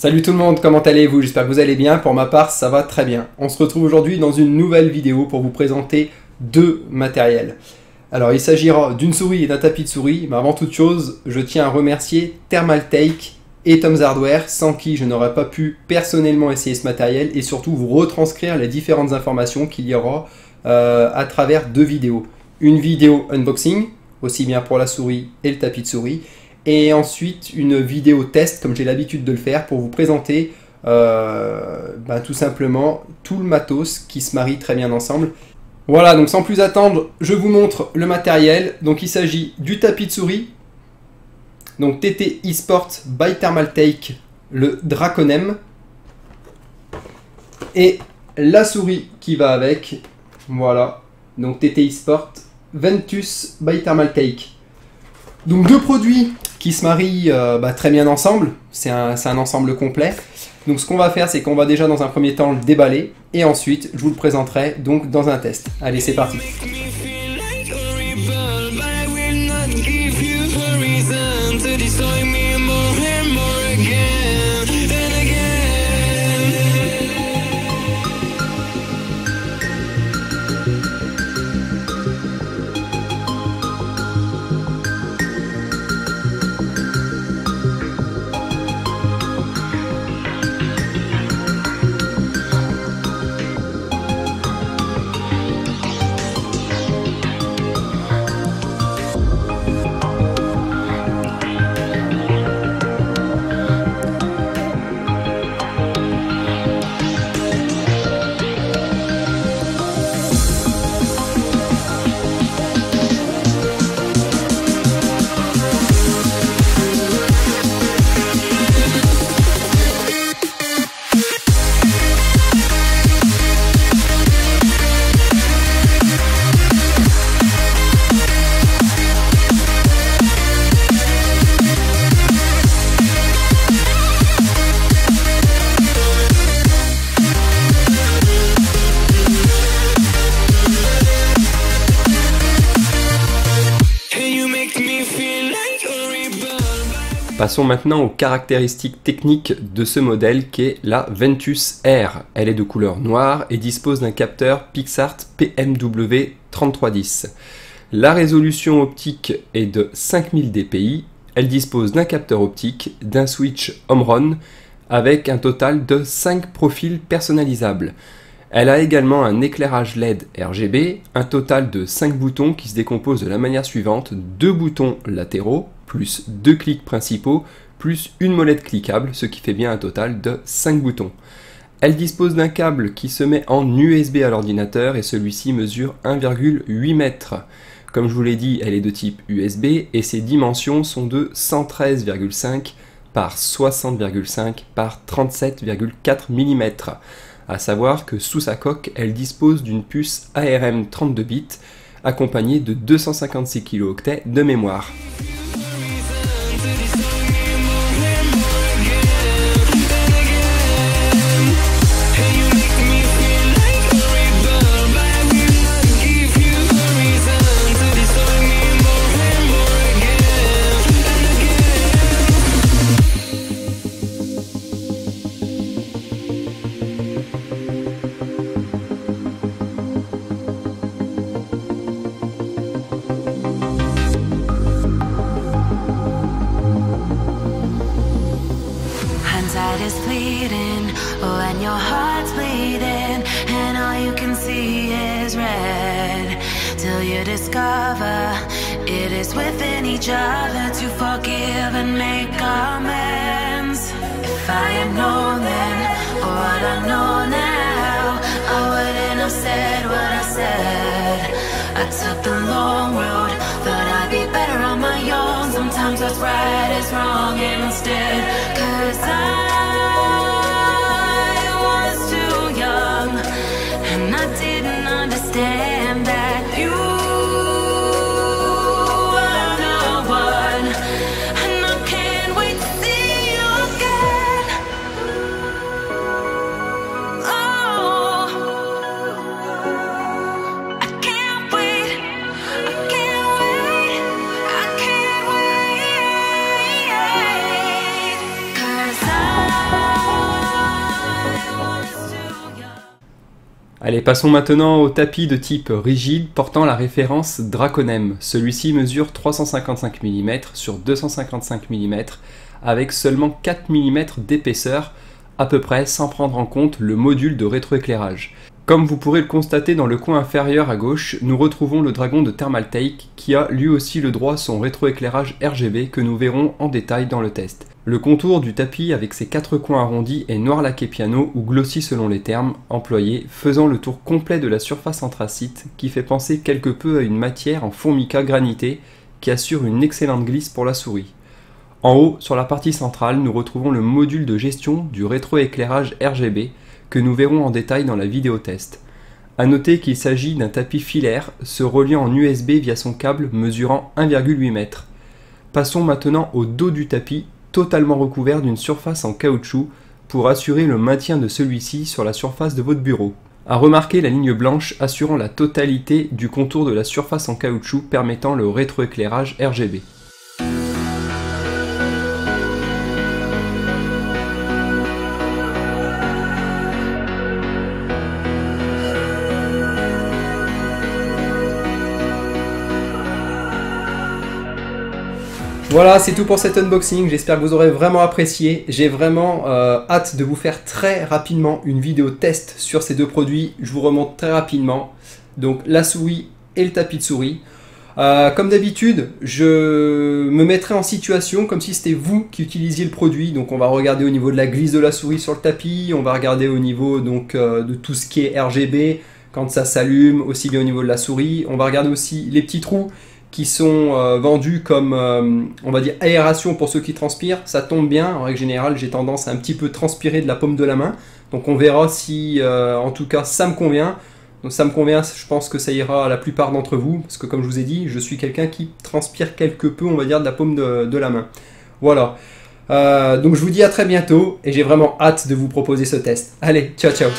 Salut tout le monde, comment allez-vous? J'espère que vous allez bien. Pour ma part, ça va très bien. On se retrouve aujourd'hui dans une nouvelle vidéo pour vous présenter deux matériels. Alors, il s'agira d'une souris et d'un tapis de souris, mais avant toute chose, je tiens à remercier Thermaltake et Tom's Hardware, sans qui je n'aurais pas pu personnellement essayer ce matériel et surtout vous retranscrire les différentes informations qu'il y aura à travers deux vidéos. Une vidéo unboxing, aussi bien pour la souris et le tapis de souris, et ensuite une vidéo test comme j'ai l'habitude de le faire pour vous présenter tout simplement tout le matos qui se marie très bien ensemble. Voilà, donc sans plus attendre, je vous montre le matériel. Donc il s'agit du tapis de souris, donc TT eSport by Thermaltake, le Draconem, et la souris qui va avec, voilà, donc TT eSport Ventus by Thermaltake. Donc deux produits qui se marient très bien ensemble, c'est un ensemble complet. Donc ce qu'on va faire, c'est qu'on va déjà dans un premier temps le déballer et ensuite je vous le présenterai donc dans un test. Allez, c'est parti. Passons maintenant aux caractéristiques techniques de ce modèle qui est la Ventus R. Elle est de couleur noire et dispose d'un capteur PixArt PMW 3310. La résolution optique est de 5000 dpi. Elle dispose d'un capteur optique, d'un switch Omron avec un total de 5 profils personnalisables. Elle a également un éclairage LED RGB, un total de 5 boutons qui se décomposent de la manière suivante: 2 boutons latéraux, plus 2 clics principaux, plus une molette cliquable, ce qui fait bien un total de 5 boutons. Elle dispose d'un câble qui se met en USB à l'ordinateur et celui-ci mesure 1,8 m. Comme je vous l'ai dit, elle est de type USB et ses dimensions sont de 113,5 par 60,5 par 37,4 mm. À savoir que sous sa coque, elle dispose d'une puce ARM 32 bits accompagnée de 256 kilo de mémoire. Is bleeding, oh, and your heart's bleeding, and all you can see is red, till you discover it is within each other to forgive and make amends. If I had known then, or what I know now, I wouldn't have said what I said. I took the long road, thought I'd be better on my own. Sometimes what's right is wrong instead, 'cause I was too young, and I didn't understand that you were the one, and I can't wait to see you again. Oh, I can't wait, I can't wait, I can't wait. Allez, passons maintenant au tapis de type rigide portant la référence Draconem. Celui-ci mesure 355 mm sur 255 mm avec seulement 4 mm d'épaisseur, à peu près sans prendre en compte le module de rétroéclairage. Comme vous pourrez le constater dans le coin inférieur à gauche, nous retrouvons le dragon de Thermaltake qui a lui aussi le droit à son rétroéclairage RGB que nous verrons en détail dans le test. Le contour du tapis avec ses 4 coins arrondis est noir laqué piano ou glossy selon les termes employés, faisant le tour complet de la surface anthracite qui fait penser quelque peu à une matière en formica granité qui assure une excellente glisse pour la souris. En haut, sur la partie centrale, nous retrouvons le module de gestion du rétroéclairage RGB que nous verrons en détail dans la vidéo test. A noter qu'il s'agit d'un tapis filaire se reliant en USB via son câble mesurant 1,8 m. Passons maintenant au dos du tapis, totalement recouvert d'une surface en caoutchouc pour assurer le maintien de celui-ci sur la surface de votre bureau. A remarquer la ligne blanche assurant la totalité du contour de la surface en caoutchouc permettant le rétroéclairage RGB. Voilà, c'est tout pour cet unboxing, j'espère que vous aurez vraiment apprécié. J'ai vraiment hâte de vous faire très rapidement une vidéo test sur ces deux produits. Je vous remonte très rapidement. Donc la souris et le tapis de souris. Comme d'habitude, je me mettrai en situation comme si c'était vous qui utilisiez le produit. Donc on va regarder au niveau de la glisse de la souris sur le tapis, on va regarder au niveau donc, de tout ce qui est RGB, quand ça s'allume, aussi bien au niveau de la souris. On va regarder aussi les petits trous qui sont vendus comme, on va dire, aération pour ceux qui transpirent. Ça tombe bien, en règle générale, j'ai tendance à un petit peu transpirer de la paume de la main. Donc on verra si, en tout cas, ça me convient. Donc ça me convient, je pense que ça ira à la plupart d'entre vous, parce que comme je vous ai dit, je suis quelqu'un qui transpire quelque peu, on va dire, de la paume de la main. Voilà. Donc je vous dis à très bientôt, et j'ai vraiment hâte de vous proposer ce test. Allez, ciao ciao.